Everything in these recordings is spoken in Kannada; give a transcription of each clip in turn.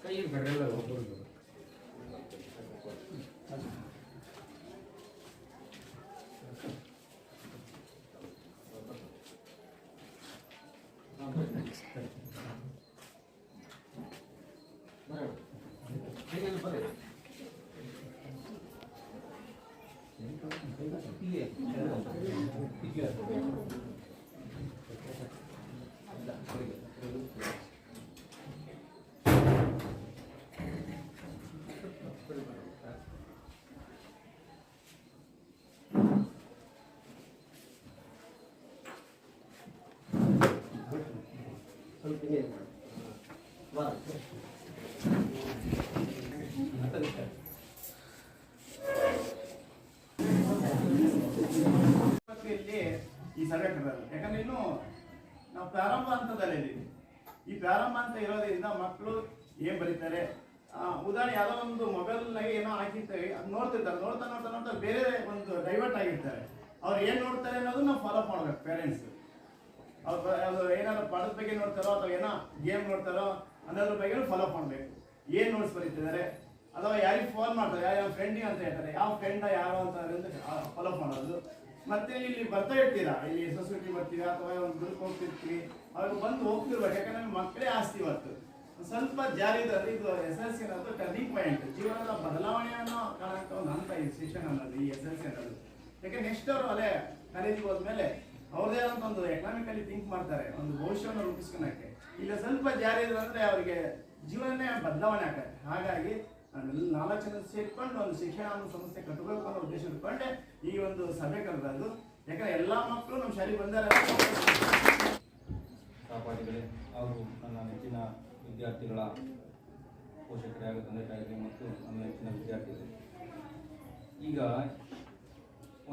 ಕೈ ಬರಲ್ಲ ಒಬ್ಬರು ಈ ಸಭೆ ಕರೆದಲ್ಲ. ಯಾಕಂದ್ರೆ ಇನ್ನು ನಾವು ಪ್ರಾರಂಭ ಹಂತದಲ್ಲಿದ್ದೀವಿ. ಈ ಪ್ರಾರಂಭ ಅಂತ ಇರೋದ್ರಿಂದ ಮಕ್ಕಳು ಏನ್ ಬರೀತಾರೆ, ಉದಾಹರಣೆ ಯಾವುದೋ ಒಂದು ಮೊಬೈಲ್ನಾಗೆ ಏನೋ ಹಾಕಿರ್ತೇವೆ, ಅದು ನೋಡ್ತಿರ್ತಾರೆ, ನೋಡ್ತಾ ನೋಡ್ತಾ ನೋಡ್ತಾ ಬೇರೆ ಒಂದು ಡೈವರ್ಟ್ ಆಗಿರ್ತಾರೆ. ಅವ್ರು ಏನ್ ನೋಡ್ತಾರೆ ಅನ್ನೋದು ನಾವು ಫಾಲೋ ಅಪ್ ಮಾಡ್ಬೇಕು. ಪೇರೆಂಟ್ಸ್ ಅದು ಏನಾದ್ರು ಪಾಠದ ಬಗ್ಗೆ ನೋಡ್ತಾರೋ ಅಥವಾ ಏನೋ ಗೇಮ್ ನೋಡ್ತಾರೋ ಅನ್ನೋದ್ರ ಬಗ್ಗೆ ಫಾಲೋ ಅಪ್ ಮಾಡಬೇಕು. ಏನ್ ನೋಟ್ಸ್ ಬರೀತಿದ್ದಾರೆ, ಅಥವಾ ಯಾರಿಗೆ ಫೋನ್ ಮಾಡ್ತಾರೆ, ಯಾವ ಫ್ರೆಂಡಿಗೆ ಅಂತ ಹೇಳ್ತಾರೆ, ಯಾವ ಫ್ರೆಂಡ ಯಾರು ಅಂತ ಫಾಲೋ ಅಪ್ ಮಾಡೋದು. ಮತ್ತೆ ಇಲ್ಲಿ ಬರ್ತಾ ಇರ್ತೀರಾ, ಇಲ್ಲಿ ಸೊಸೈಟಿ ಬರ್ತೀರಾ ಅಥವಾ ಒಂದು ಗ್ರೂಪ್ ಹೋಗ್ತಿರ್ತೀವಿ, ಅವ್ರಿಗೆ ಬಂದು ಹೋಗ್ತಿರ್ಬೇಕು. ಯಾಕಂದ್ರೆ ಮಕ್ಕಳೇ ಆಸ್ತಿ ಇವತ್ತು. ಸ್ವಲ್ಪ ಜಾರಿ ಇದ್ರೆ ಇದು SLC ಅನ್ನೋದು ಟರ್ನಿಂಗ್ ಪಾಯಿಂಟ್, ಜೀವನದ ಬದಲಾವಣೆಯನ್ನು ಕಾಣುವಂತ ಒಂದು ಹಂತ ಈ ಶಿಕ್ಷಣ ಅನ್ನೋದು, ಈ SLC ಅನ್ನೋದು. ಯಾಕೆ ನೆಕ್ಸ್ಟ್ ಅವರು ಅಲ್ಲೇ ಕಾಲೇಜಿಗೆ ಹೋದ್ಮೇಲೆ ಅವ್ರದೇ ಆದಂತ ಒಂದು ಎಕನಾಮಿಕಲಿ ಥಿಂಕ್ ಮಾಡ್ತಾರೆ, ಒಂದು ಭವಿಷ್ಯವನ್ನು ರೂಪಿಸ್ಕೊಳಕ್ಕೆ. ಇಲ್ಲ ಸ್ವಲ್ಪ ಜಾರಿ ಇದ್ರೆ ಅಂದ್ರೆ ಅವರಿಗೆ ಜೀವನನೇ ಬದಲಾವಣೆ ಆಗ್ತದೆ. ಹಾಗಾಗಿ 4 ಜನ ಸೇರ್ಕೊಂಡು ಒಂದು ಶಿಕ್ಷಣ ಸಂಸ್ಥೆ ಕಟ್ಟಬೇಕು ಅನ್ನೋ ಉದ್ದೇಶ ಇಟ್ಕೊಂಡೆ ಈ ಒಂದು ಸಭೆ ಕರೆದದ್ದು. ಯಾಕಂದ್ರೆ ಎಲ್ಲಾ ಮಕ್ಕಳು ನಮ್ಮ ಶಾಲೆಗೆ ಬಂದಾರೆ. ಸಹಪಾಠಿಗಳೇ ಹಾಗೂ ನನ್ನ ನೆಚ್ಚಿನ ವಿದ್ಯಾರ್ಥಿಗಳ ಪೋಷಕರೇ ಹಾಗೂ ತಂದೆ ತಾಯಿಗೆ ಮತ್ತು ನನ್ನ ನೆಚ್ಚಿನ ವಿದ್ಯಾರ್ಥಿಗಳು, ಈಗ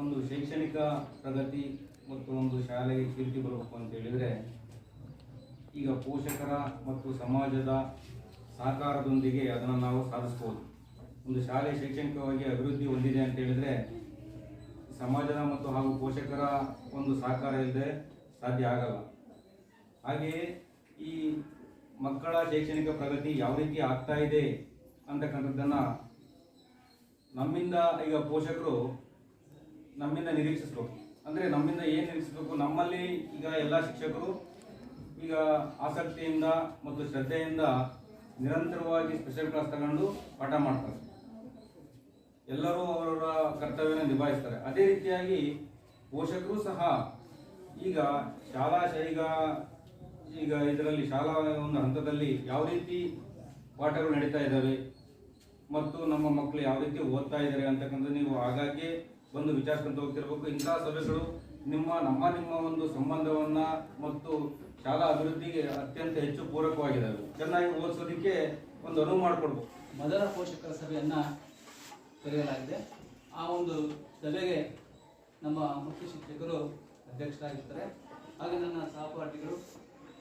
ಒಂದು ಶೈಕ್ಷಣಿಕ ಪ್ರಗತಿ ಮತ್ತು ಒಂದು ಶಾಲೆಗೆ ಕೀರ್ತಿ ಬರಬೇಕು ಅಂತ ಹೇಳಿದರೆ ಈಗ ಪೋಷಕರ ಮತ್ತು ಸಮಾಜದ ಸಹಕಾರದೊಂದಿಗೆ ಅದನ್ನು ನಾವು ಸಾಧಿಸ್ಬೋದು. ಒಂದು ಶಾಲೆ ಶೈಕ್ಷಣಿಕವಾಗಿ ಅಭಿವೃದ್ಧಿ ಹೊಂದಿದೆ ಅಂತ ಹೇಳಿದರೆ ಸಮಾಜದ ಮತ್ತು ಹಾಗೂ ಪೋಷಕರ ಒಂದು ಸಹಕಾರ ಇಲ್ಲದೆ ಸಾಧ್ಯ ಆಗಲ್ಲ. ಹಾಗೆಯೇ ಈ ಮಕ್ಕಳ ಶೈಕ್ಷಣಿಕ ಪ್ರಗತಿ ಯಾವ ರೀತಿ ಆಗ್ತಾ ಇದೆ ಅಂತಕ್ಕಂಥದ್ದನ್ನು ನಮ್ಮಿಂದ ಈಗ ಪೋಷಕರು ನಮ್ಮಿಂದ ನಿರೀಕ್ಷಿಸಬೇಕು. ಅಂದರೆ ನಮ್ಮಿಂದ ಏನು ನಿರೀಕ್ಷಿಸಬೇಕು, ನಮ್ಮಲ್ಲಿ ಈಗ ಎಲ್ಲ ಶಿಕ್ಷಕರು ಈಗ ಆಸಕ್ತಿಯಿಂದ ಮತ್ತು ಶ್ರದ್ಧೆಯಿಂದ ನಿರಂತರವಾಗಿ ಸ್ಪೆಷಲ್ ಕ್ಲಾಸ್ ತಗೊಂಡು ಪಾಠ ಮಾಡ್ತಾರೆ. ಎಲ್ಲರೂ ಅವರ ಕರ್ತವ್ಯನ ನಿಭಾಯಿಸ್ತಾರೆ. ಅದೇ ರೀತಿಯಾಗಿ ಪೋಷಕರು ಸಹ ಈಗ ಈಗ ಇದರಲ್ಲಿ ಶಾಲಾ ಒಂದು ಹಂತದಲ್ಲಿ ಯಾವ ರೀತಿ ಪಾಠಗಳು ನಡೀತಾ ಇದ್ದಾವೆ ಮತ್ತು ನಮ್ಮ ಮಕ್ಕಳು ಯಾವ ರೀತಿ ಓದ್ತಾ ಇದ್ದಾರೆ ಅಂತಕ್ಕಂಥ ನೀವು ಆಗಾಗ್ಗೆ ಬಂದು ವಿಚಾರಿಸ್ಕೊಂತ ಹೋಗ್ತಿರ್ಬೇಕು. ಇಂತಹ ಸಭೆಗಳು ನಮ್ಮ ಒಂದು ಸಂಬಂಧವನ್ನ ಮತ್ತು ಶಾಲಾ ಅಭಿವೃದ್ಧಿಗೆ ಅತ್ಯಂತ ಹೆಚ್ಚು ಪೂರಕವಾಗಿದ್ದಾವೆ. ಚೆನ್ನಾಗಿ ಓದಿಸೋದಕ್ಕೆ ಒಂದು ಅನುವು ಮಾಡಿಕೊಡ್ಬೇಕು. ಮೊದಲ ಪೋಷಕರ ಸಭೆಯನ್ನು ಕರೆಯಲಾಗಿದೆ. ಆ ಒಂದು ಸಭೆಗೆ ನಮ್ಮ ಮುಖ್ಯ ಶಿಕ್ಷಕರು ಅಧ್ಯಕ್ಷರಾಗಿರ್ತಾರೆ. ಹಾಗೆ ನನ್ನ ಸಹಪಾಠಿಗಳು,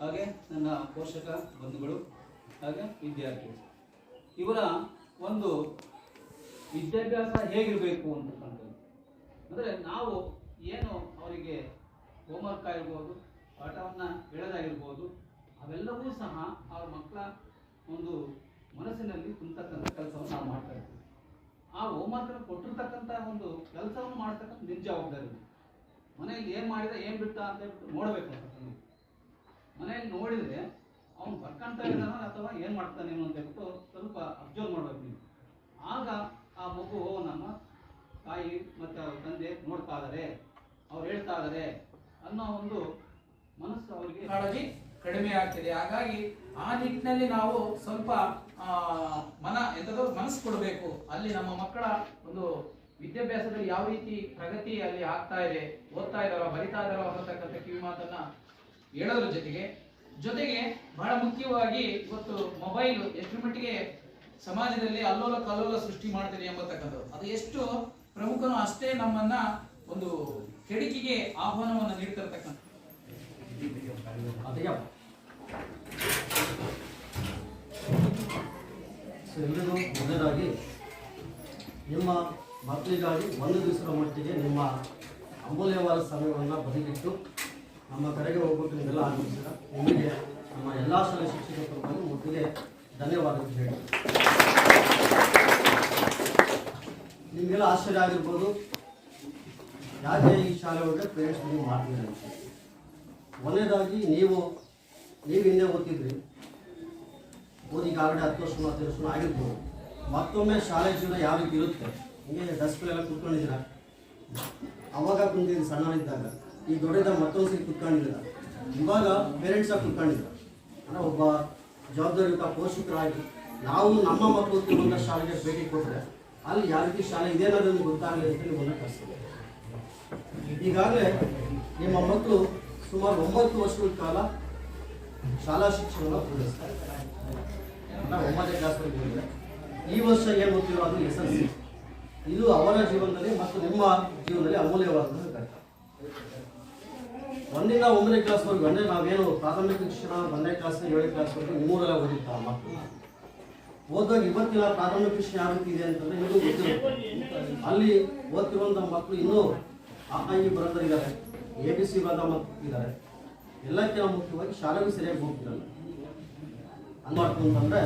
ಹಾಗೆ ನನ್ನ ಪೋಷಕ ಬಂಧುಗಳು, ಹಾಗೆ ವಿದ್ಯಾರ್ಥಿಗಳು, ಇವರ ಒಂದು ವಿದ್ಯಾಭ್ಯಾಸ ಹೇಗಿರಬೇಕು ಅಂತಕ್ಕಂಥದ್ದು. ಅಂದರೆ ನಾವು ಏನು ಅವರಿಗೆ ಹೋಮ್ವರ್ಕ್ ಆಗಿರ್ಬೋದು, ಪಾಠವನ್ನು ಹೇಳೋದಾಗಿರ್ಬೋದು, ಅವೆಲ್ಲವೂ ಸಹ ಅವ್ರ ಮಕ್ಕಳ ಒಂದು ಮನಸ್ಸಿನಲ್ಲಿ ತುಂಬತಕ್ಕಂಥ ಕೆಲಸವನ್ನು ನಾವು ಮಾಡ್ತಾ ಇರ್ತೀವಿ. ಆ ಹೋಮ್ವರ್ಕನ್ನು ಕೊಟ್ಟಿರ್ತಕ್ಕಂಥ ಒಂದು ಕೆಲಸವನ್ನು ಮಾಡ್ತಕ್ಕಂಥ ನಿಜ ಜವಾಬ್ದಾರಿ. ಮನೆಯಲ್ಲಿ ಏನು ಮಾಡಿದ ಏನು ಬಿಟ್ಟ ಅಂತ ಹೇಳ್ಬಿಟ್ಟು ನೋಡಬೇಕು ಅಂತ. ಮನೆಯಲ್ಲಿ ನೋಡಿದರೆ ಅವ್ನು ಬರ್ಕೊಂತ ಇದ್ದಾನ ಅಥವಾ ಏನು ಮಾಡ್ತಾನೆ ಅಂತ ಹೇಳ್ಬಿಟ್ಟು ಸ್ವಲ್ಪ ಅಬ್ಸರ್ವ್ ಮಾಡಬೇಕು ನೀವು. ಆಗ ಆ ಮಗು ನಮ್ಮ ತಾಯಿ ಮತ್ತು ಅವ್ರ ತಂದೆ ನೋಡ್ತಾ ಇದ್ದಾರೆ, ಅವ್ರು ಹೇಳ್ತಾ ಇದ್ದಾರೆ ಅನ್ನೋ ಒಂದು ಮನಸ್ಸು ಅವರಿಗೆ ಕಾಳಜಿ ಕಡಿಮೆ ಆಗ್ತಿದೆ. ಹಾಗಾಗಿ ಆ ನಿಟ್ಟಿನಲ್ಲಿ ನಾವು ಸ್ವಲ್ಪ ಮನಸ್ಸು ಕೊಡಬೇಕು. ಅಲ್ಲಿ ನಮ್ಮ ಮಕ್ಕಳ ಒಂದು ವಿದ್ಯಾಭ್ಯಾಸದಲ್ಲಿ ಯಾವ ರೀತಿ ಪ್ರಗತಿ ಅಲ್ಲಿ ಆಗ್ತಾ ಇದೆ, ಓದ್ತಾ ಇದ್ದಾರೋ ಬರಿತಾ ಇದ್ದಾರೋ ಅನ್ನತಕ್ಕಂಥ ಕಿವಿ ಮಾತನ್ನ ಹೇಳೋದ್ರ ಜೊತೆಗೆ ಬಹಳ ಮುಖ್ಯವಾಗಿ ಇವತ್ತು ಮೊಬೈಲ್ ಎಷ್ಟು ಮಟ್ಟಿಗೆ ಸಮಾಜದಲ್ಲಿ ಅಲ್ಲೋಲ ಕಲ್ಲೋಲ ಸೃಷ್ಟಿ ಮಾಡ್ತಿದೆ ಎಂಬತಕ್ಕಂಥದ್ದು, ಅದು ಎಷ್ಟು ಪ್ರಮುಖನೋ ಅಷ್ಟೇ ನಮ್ಮನ್ನ ಒಂದು ಕೆಡಿಕಿಗೆ ಆಹ್ವಾನವನ್ನು ನೀಡ್ತಿರ್ತಕ್ಕಂಥ. ಎಲ್ಲರಿಗೂ ಮೊದಲಾಗಿ ನಿಮ್ಮ ಮಕ್ಕಳಿಗಾಗಿ ಒಂದು ದಿವಸದ ಮಟ್ಟಿಗೆ ನಿಮ್ಮ ಅಮೂಲ್ಯವಾದ ಸಮಯವನ್ನು ಬದಿಗಿಟ್ಟು ನಮ್ಮ ಕಡೆಗೆ ಹೋಗ್ಬೇಕು ನಿಮ್ಮೆಲ್ಲ ಆಗಮಿಸಿದ ನಿಮಗೆ ನಮ್ಮ ಎಲ್ಲ ಶಾಲೆ ಶಿಕ್ಷಕರ ಪರವಾಗಿ ಮೊದಲಿಗೆ ಧನ್ಯವಾದಗಳು ಹೇಳಿ. ನಿಮಗೆಲ್ಲ ಆಶ್ಚರ್ಯ ಆಗಿರ್ಬೋದು, ಯಾಕೆ ಈ ಶಾಲೆ ಒಳಗೆ ಪೇರೆಂಟ್ಸ್ ಮೀಟಿಂಗ್ ಮಾಡ್ತಿದ್ದಾರೆ ಅಂತ. ಒಂದನೇದಾಗಿ ನೀವು ಹಿಂದೆ ಓದ್ತಿದ್ರಿ, ಓದಿಗಾಗಲೇ 10 ವರ್ಷ 15 ವರ್ಷ ಆಗಿರ್ಬೋದು. ಮತ್ತೊಮ್ಮೆ ಶಾಲೆ ಜೀವನ ಯಾವ ರೀತಿ ಇರುತ್ತೆ, ಹಿಂಗೆ ಡಸ್ಕ್ಲೆಲ್ಲ ಕುತ್ಕೊಂಡಿದ್ದೀರ, ಅವಾಗ ಕುಂತಿದ್ದೀರಿ ಸಣ್ಣವರಿದ್ದಾಗ, ಈಗ ದೊಡ್ಡದಾಗ ಮತ್ತೊಂದು ಸರಿ ಕುತ್ಕೊಂಡಿದ್ದೀರ, ಇವಾಗ ಪೇರೆಂಟ್ಸಾಗಿ ಕುತ್ಕೊಂಡಿದ್ದೀರ. ಅಂದರೆ ಒಬ್ಬ ಜವಾಬ್ದಾರಿಯುತ ಪೋಷಕರಾಗಿ ನಾವು ನಮ್ಮ ಮಕ್ಕಳು ಓದ್ತಿರುವಂಥ ಶಾಲೆಗೆ ಭೇಟಿ ಕೊಟ್ಟರೆ ಅಲ್ಲಿ ಯಾವ ರೀತಿ ಶಾಲೆ ಇದೇನಾದ್ರೂ ಗೊತ್ತಾಗಲಿ ಅಂತ ನಿಮ್ಮನ್ನು ಕಳಿಸ್ತೀವಿ. ಈಗಾಗಲೇ ನಿಮ್ಮ ಮಕ್ಕಳು ಸುಮಾರು 9 ವರ್ಷಗಳ ಕಾಲ ಶಾಲಾ ಶಿಕ್ಷಣವನ್ನು ಪೂರೈಸ್ತಾರೆ. 9ನೇ ಕ್ಲಾಸ್ವರೆಗೆ ಹೋದರೆ ಈ ವರ್ಷ ಏನು ಓದ್ತಿರೋ ಅದು SSLC. ಇದು ಅವರ ಜೀವನದಲ್ಲಿ ಮತ್ತು ನಿಮ್ಮ ಜೀವನದಲ್ಲಿ ಅಮೂಲ್ಯವಾದಂತಹ ಘಟ್ಟ. 1ರಿಂದ 9ನೇ ಕ್ಲಾಸ್ವರೆಗೂ ಅಂದರೆ ನಾವೇನು ಪ್ರಾಥಮಿಕ ಶಿಕ್ಷಣ 1ನೇ ಕ್ಲಾಸ್ 7ನೇ ಕ್ಲಾಸ್ವರೆಗೂ ನಿಮ್ಮೂರೆಲ್ಲ ಓದಿರ್ತಾರೆ ಮಕ್ಕಳು. ಓದಾಗ ಇವತ್ತಿನ ಪ್ರಾಥಮಿಕ ಶಿಕ್ಷಣ ಯಾವ ರೀತಿ ಇದೆ ಅಂತಂದರೆ ನಿಮಗೂ ಗೊತ್ತಿರುತ್ತೆ. ಅಲ್ಲಿ ಓದ್ತಿರುವಂಥ ಮಕ್ಕಳು ಇನ್ನೂ ಈ ಬರೋದರಿದ್ದಾರೆ, ABC ಬರೋದ ಮಕ್ಕಳು ಇದ್ದಾರೆ. ಎಲ್ಲಕ್ಕಿಂತ ಮುಖ್ಯವಾಗಿ ಶಾಲೆಗೂ ಸರಿಯಾಗಿ ಹೋಗ್ತಿರಲ್ಲ. ಅನ್ಮಾಡ್ತು ಅಂತಂದರೆ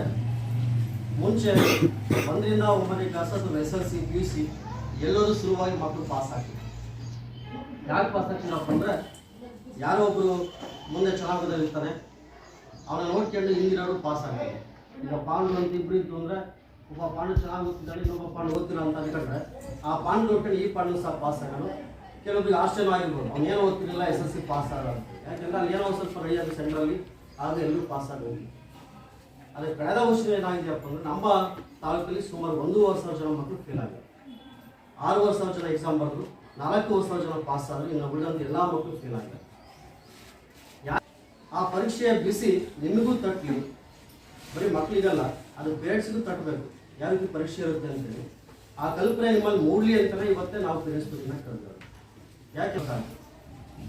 ಮುಂಚೆ 1ರಿಂದ 9ನೇ ಕ್ಲಾಸ್ ಅಥವಾ SSLC PUC ಎಲ್ಲರೂ ಸುಲಭವಾಗಿ ಮಕ್ಕಳು ಪಾಸ್ ಆಗ್ತಿದ್ರು. ಯಾಕೆ ಪಾಸ್ ಆಗ್ತೀನಪ್ಪ ಅಂದರೆ ಯಾರೋ ಒಬ್ಬರು ಮುಂದೆ ಚೆನ್ನಾಗಿ ಇರ್ತಾನೆ, ಅವನ ನೋಡ್ಕೊಂಡು ಹಿಂದಿನವರು ಪಾಸ್ ಆಗ್ತಾರೆ. ಈಗ ಪಾಂಡು ಅಂತ ಇಬ್ಬರು ಇತ್ತು ಅಂದರೆ ಒಬ್ಬ ಪಾಂಡು ಚೆನ್ನಾಗಿ ಓದ್ತಿದ್ದಾಳೆ, ಇನ್ನೊಬ್ಬ ಪಾಂಡು ಓದ್ತಿಲ್ಲ ಅಂತ ಅಂದ್ಕೊಂಡ್ರೆ ಆ ಪಾಂಡು ನೋಡ್ಕೊಂಡು ಈ ಪಾಂಡು ಸಹ ಪಾಸ್ ಆಗೋದು. ಕೆಲವೊಬ್ಬರಿಗೆ ಆಶ್ಚರ್ಯ ಆಗಿರ್ಬೋದು, ಅವನೇನು ಓದ್ತಿರಲಿಲ್ಲ SSLC ಪಾಸ್ ಆಗೋದು. ಯಾಕೆಂದರೆ ಅಲ್ಲಿ ಏನೋ ಸ್ವಲ್ಪ ರೈಯಾದ ಸೆಂಟ್ರಲ್ಲಿ ಆಗ ಎಲ್ಲರೂ ಪಾಸ್ ಆಗೋದು. ಅದೇ ಕಳೆದ ವರ್ಷ ಏನಾಗಿದೆಯಪ್ಪ ಅಂದರೆ ನಮ್ಮ ತಾಲೂಕಲ್ಲಿ ಸುಮಾರು 1,500 ಜನ ಮಕ್ಕಳು ಫೇಲ್ ಆಗಿದ್ದಾರೆ. 6,500 ಜನ ಎಕ್ಸಾಮ್ ಬರೆದ್ರು, 4,500 ಜನ ಪಾಸ್ ಆದರು, ಇನ್ನು ಉಳಿದಂತೆ ಎಲ್ಲ ಮಕ್ಕಳು ಫೇಲ್ ಆಗಿದ್ದಾರೆ. ಆ ಪರೀಕ್ಷೆಯ ಬಿಸಿ ನಿಮಗೂ ತಟ್ಟಲಿ, ಬರೀ ಮಕ್ಕಳಿಗಲ್ಲ ಅದು ಪೇರೆಂಟ್ಸ್ಗೂ ತಟ್ಟಬೇಕು ಯಾವ ರೀತಿ ಪರೀಕ್ಷೆ ಇರುತ್ತೆ ಅಂತೇಳಿ. ಆ ಕಲ್ಪನೆ ನಿಮ್ಮಲ್ಲಿ ಮೂಡಲಿ ಅಂತಲೇ ಇವತ್ತೇ ನಾವು ಪೇರೆಂಟ್ಸ್ ಮೀಟಿಂಗ್ನ ಕರೆದ್ರು. ಯಾಕೆ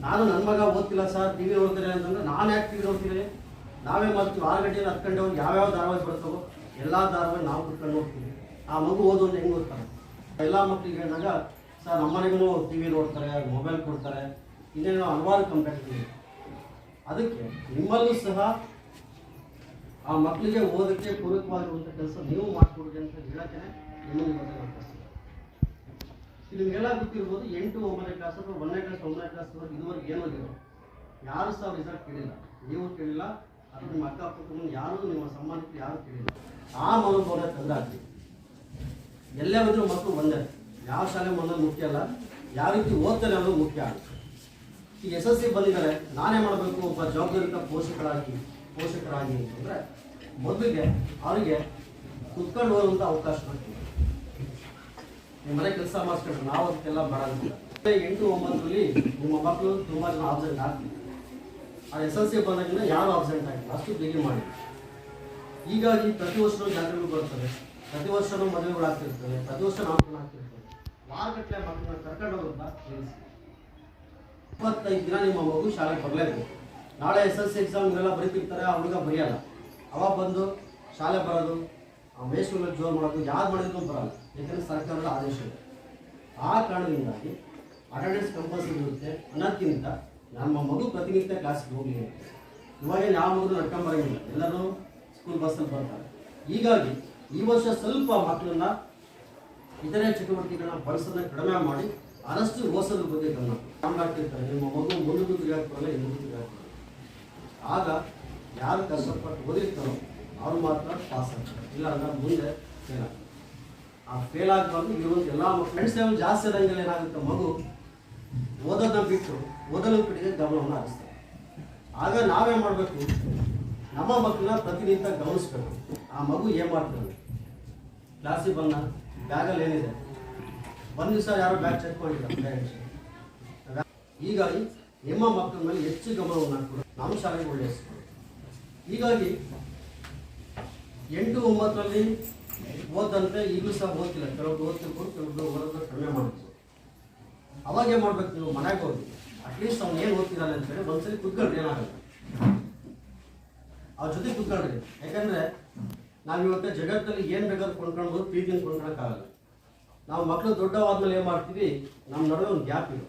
ನಾನು ನನ್ನ ಮಗ ಓದ್ತಿಲ್ಲ ಸರ್, TV ನೋಡ್ತಾರೆ ಅಂತಂದ್ರೆ ನಾನು ಯಾಕೆ TV ನೋಡ್ತೀನಿ, ನಾವೇ ಮಾಡ್ತೀವಿ 6 ಗಂಟೆಯಿಂದ 10 ಗಂಟೆವರೆಗೆ ಯಾವ್ಯಾವ ಧಾರಾವಾಹಿ ಬರ್ತಾವೋ ಎಲ್ಲ ಧಾರಾವಾಹಿ ನಾವು ಕುತ್ಕೊಂಡು ಹೋಗ್ತೀವಿ. ಆ ಮಗು ಓದೋದು ಹೆಂಗೆ ಓದ್ತಾರೆ. ಎಲ್ಲ ಮಕ್ಕಳಿಗೆ ಹೇಳಿದಾಗ ಸರ್ ನಮ್ಮನೆಗೂ TV ನೋಡ್ತಾರೆ, ಮೊಬೈಲ್ ಕೊಡ್ತಾರೆ, ಇನ್ನೇನೋ ಹಲವಾರು ಕಂಪ್ಲೇಂಟ್ ಇದೆ. ಅದಕ್ಕೆ ನಿಮ್ಮಲ್ಲೂ ಸಹ ಆ ಮಕ್ಕಳಿಗೆ ಓದಕ್ಕೆ ಪೂರಕವಾಗಿರುವಂಥ ಕೆಲಸ ನೀವು ಮಾಡಿಕೊಡ್ರಿ ಅಂತ ಹೇಳೋಕ್ಕೆ ನಿಮ್ಮನ್ನು ಇವತ್ತು ನಾವು ಕಳಿಸ್ತೀವಿ. ನಿಮಗೆಲ್ಲ ಗೊತ್ತಿರ್ಬೋದು, 8, 9ನೇ ಕ್ಲಾಸ್ ಅಥವಾ 1ನೇ ಕ್ಲಾಸ್ 9ನೇ ಕ್ಲಾಸ್ವರೆಗೆ ಇದುವರೆಗೆ ಏನೋ ಇರೋ ಯಾರು ಸಹ ರಿಸಲ್ಟ್ ಕೇಳಿಲ್ಲ, ನೀವು ಕೇಳಿಲ್ಲ, ಅಥವಾ ನಿಮ್ಮ ಅಕ್ಕಪಕ್ಕನ ಯಾರು ನಿಮ್ಮ ಸಂಬಂಧಿಕರು ಯಾರು ಕೇಳಿಲ್ಲ. ಆ ಮನೋಭಾವನೆ ತಂದಾಗ್ತೀವಿ. ಎಲ್ಲೇ ಹೋದ್ರೂ ಮಕ್ಕಳು ಒಂದೇ, ಯಾವ ಶಾಲೆ ಅನ್ನೋದು ಮುಖ್ಯ ಅಲ್ಲ, ಯಾವ ರೀತಿ ಓದ್ತಾರೆ ಅನ್ನೋದು ಮುಖ್ಯ ಆಗುತ್ತೆ. ಈಗ SSLC ಬಂದಿದ್ದಾರೆ, ನಾನೇ ಮಾಡಬೇಕು ಒಬ್ಬ ಜವಾಬ್ದಾರಿತ ಪೋಷಕರಾಗಿ ಅಂತಂದರೆ ಮೊದಲಿಗೆ ಅವರಿಗೆ ಕುತ್ಕೊಂಡು ಹೋಗುವಂಥ ಅವಕಾಶ ಮಾಡ್ತೀವಿ. ನಿಮ್ಮ ಮನೆ ಕೆಲಸ ಮಾಡಿಸ್ಕೊಂಡ್ರೆ ನಾವು ಅದಕ್ಕೆಲ್ಲ ಮಾಡೋದಿಲ್ಲ. 8, 9ರಲ್ಲಿ ನಿಮ್ಮ ಮಕ್ಕಳು ತುಂಬ ಜನ ಆಬ್ಸೆಂಟ್ ಆಗ್ತೀವಿ. ಆ SSLC ಬಂದಾಗಿಂದ ಯಾರು ಆಬ್ಸೆಂಟ್ ಆಗಿಲ್ಲ, ಅಷ್ಟು ಡಿಗ್ರಿ ಮಾಡಿ. ಹೀಗಾಗಿ ಪ್ರತಿ ವರ್ಷವೂ ಜಾತ್ರೆಗಳು ಬರ್ತವೆ, ಪ್ರತಿ ವರ್ಷವೂ ಮದುವೆಗಳು ಆಗ್ತಿರ್ತವೆ, ಪ್ರತಿ ವರ್ಷ ನಾಮಕರಣ ಆಗ್ತಿರ್ತವೆ. ವಾರಗಟ್ಟಲೆ ಮಕ್ಕಳನ್ನ ಕರ್ಕೊಂಡು ಹೋಗೋದನ್ನ ತಿಳಿಸಿ. 25 ದಿನ ನಿಮ್ಮ ಮಗು ಶಾಲೆಗೆ ಬರಲೇಬೇಕು. ನಾಳೆ SSLC ಎಕ್ಸಾಮ್ ಇವರೆಲ್ಲ ಬರೀತಿರ್ತಾರೆ, ಆ ಹುಡುಗ ಬರೆಯಲ್ಲ. ಅವಾಗ ಬಂದು ಶಾಲೆ ಬರೋದು, ಮೇಷ್ಟ್ರಲ್ಲಿ ಜೋರು ಮಾಡೋದು, ಯಾರು ಮಾಡಿದ್ರು ಬರಲ್ಲ, ಯಾಕಂದರೆ ಸರ್ಕಾರದ ಆದೇಶ ಇದೆ. ಆ ಕಾರಣದಿಂದಾಗಿ ಅಟೆಂಡೆನ್ಸ್ ಕಂಪಲ್ಸರಿ ಇರುತ್ತೆ ಅನ್ನೋದಕ್ಕಿಂತ ನಮ್ಮ ಮಗು ಪ್ರತಿನಿತ್ಯ ಕ್ಲಾಸ್ಗೆ ಹೋಗಲಿ ಅಂತ. ಇವಾಗೇನು ಯಾವ ಮಗು ನಡ್ಕೊಂಬರಂಗಿಲ್ಲ, ಎಲ್ಲರೂ ಸ್ಕೂಲ್ ಬಸ್ಸಲ್ಲಿ ಬರ್ತಾರೆ. ಹೀಗಾಗಿ ಈ ವರ್ಷ ಸ್ವಲ್ಪ ಮಕ್ಕಳನ್ನ ಇತರೆ ಚಟುವಟಿಕೆಗಳನ್ನ ಬಳಸೋದನ್ನ ಕಡಿಮೆ ಮಾಡಿ ಆದಷ್ಟು ಓಸೋದ್ರ ಬಗ್ಗೆ ಗಮನ ಮಾಡ್ತಿರ್ತಾರೆ. ನಿಮ್ಮ ಮಗು ಮುಂದಕ್ಕೂ ತಿರುಗಾಕ್ ಬರಲ್ಲ, ಹಿಂದಕ್ಕೂ ತಿರುಗಾಕ್ ಬರಲ್ಲ. ಆಗ ಯಾರು ಕಷ್ಟಪಟ್ಟು ಓದಿರ್ತಾರೋ ಅವ್ರು ಮಾತ್ರ ಪಾಸ್ ಆಗ್ತಾರೆ, ಇಲ್ಲ ಅಂದ್ರೆ ಮುಂದೆ ಫೇಲ್ ಆಗ್ತಾರೆ. ಆ ಫೇಲ್ ಆಗಬಾರ್ದು. ಇರುವಂಥ ಎಲ್ಲ ಫ್ರೆಂಡ್ಸ್ ಲೆವೆಲ್ ಜಾಸ್ತಿ ಆದಂಗೆಲ್ಲ ಏನಾಗುತ್ತೆ, ಮಗು ಓದೋದನ್ನ ಬಿಟ್ಟು ಓದಲು ಕಡೆಗೆ ಗಮನವನ್ನು ಹರಿಸ್ತಾರೆ. ಆಗ ನಾವೇನು ಮಾಡಬೇಕು, ನಮ್ಮ ಮಕ್ಕಳನ್ನ ಪ್ರತಿನಿತ್ಯ ಗಮನಿಸ್ಬೇಕು. ಆ ಮಗು ಏನು ಮಾಡ್ತಾರೆ, ಕ್ಲಾಸಿಗೆ ಬಂದ ಬ್ಯಾಗಲ್ಲಿ ಏನಿದೆ, ಒಂದು ದಿವಸ ಯಾರೋ ಬ್ಯಾಗ್ ಚೆಕ್ ಮಾಡಿಲ್ಲ, ಹೀಗಾಗಿ ನಿಮ್ಮ ಮಕ್ಕಳ ಮೇಲೆ ಹೆಚ್ಚು ಗಮನವನ್ನು ಹಾಕ್ಬಿಡು. ನಮ್ಮ ಶಾಲೆಗೆ ಒಳ್ಳೆಯ ಹೆಸರು. ಹೀಗಾಗಿ 8, 9ರಲ್ಲಿ ಓದಂತೆ ಈಗಲೂ ಸಹ ಓದ್ತಿಲ್ಲ, ಕೆಲವೊಬ್ರು ಓದ್ತಿರ್ಬೋದು, ಕೆಲವೊಬ್ರು ಓದೋದನ್ನ ಕಡಿಮೆ ಮಾಡ್ಬೋದು. ಅವಾಗ ಏನು ಮಾಡ್ಬೇಕು, ನೀವು ಮನೆಗೆ ಹೋಗಿ ಅಟ್ಲೀಸ್ಟ್ ಅವ್ನು ಏನು ಓದ್ತಿದ್ದಾನೆ ಅಂತೇಳಿ ಒಂದ್ಸರಿ ಕುತ್ಕೊಳ್ರಿ, ಏನಾಗಲ್ಲ ಅವ್ರ ಜೊತೆ ಕುತ್ಕೊಳ್ರಿ. ಯಾಕಂದರೆ ನಾವಿವತ್ತು ಜಗತ್ತಲ್ಲಿ ಏನು ಬೇಕಾದ್ರೂ ಕೊಂಡ್ಕೊಳ್ಬೋದು, ಪ್ರೀತಿಯನ್ನು ಕೊಂಡ್ಕೊಳಕ್ಕಾಗಲ್ಲ. ನಾವು ಮಕ್ಕಳು ದೊಡ್ಡವಾದ್ಮೇಲೆ ಏನು ಮಾಡ್ತೀವಿ, ನಮ್ಮ ನಡುವೆ ಒಂದು ಗ್ಯಾಪ್ ಇದೆ.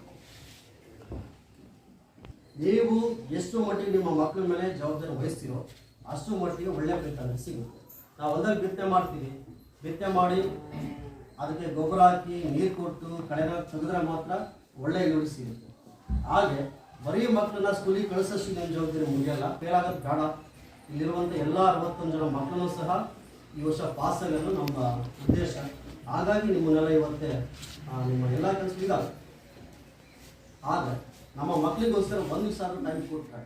ನೀವು ಎಷ್ಟು ಮಟ್ಟಿಗೆ ನಿಮ್ಮ ಮಕ್ಕಳ ಮೇಲೆ ಜವಾಬ್ದಾರಿ ವಹಿಸ್ತೀರೋ ಅಷ್ಟು ಮಟ್ಟಿಗೆ ಒಳ್ಳೆಯ ಫಲಿತಾಂಶ ಸಿಗುತ್ತೆ. ನಾವು ಹೊಲದಾಗ ಬಿತ್ತನೆ ಮಾಡ್ತೀವಿ, ಬಿತ್ತನೆ ಮಾಡಿ ಅದಕ್ಕೆ ಗೊಬ್ಬರ ಹಾಕಿ ನೀರು ಕೊಟ್ಟು ಕಳೆನ ತೆಗೆದ್ರೆ ಮಾತ್ರ ಒಳ್ಳೆಯ ಇಳುವರಿ ಸಿಗುತ್ತೆ. ಹಾಗೆ ಬರೀ ಮಕ್ಕಳನ್ನ ಸ್ಕೂಲಿಗೆ ಕಳಿಸೋಷ್ಟು ನಿಮ್ಮ ಜವಾಬ್ದಾರಿ ಮುಗಿಯಲ್ಲ. ಫೇಲ್ ಆಗೋದು ಬೇಡ. ಇಲ್ಲಿರುವಂಥ ಎಲ್ಲ 61 ಜನ ಮಕ್ಕಳನ್ನು ಸಹ ಈ ವರ್ಷ ಪಾಸ್ ಆಗೋದು ನಮ್ಮ ಉದ್ದೇಶ. ಹಾಗಾಗಿ ನಿಮ್ಮನ್ನೆಲ್ಲ ಇವತ್ತೇ ನಿಮ್ಮ ಎಲ್ಲ ಕೆಲಸ ಇದಾವೆ. ಆಗ ನಮ್ಮ ಮಕ್ಕಳಿಗೋಸ್ಕರ 1 ಸಾವಿರ ಟೈಮ್ ಕೊಟ್ಟರೆ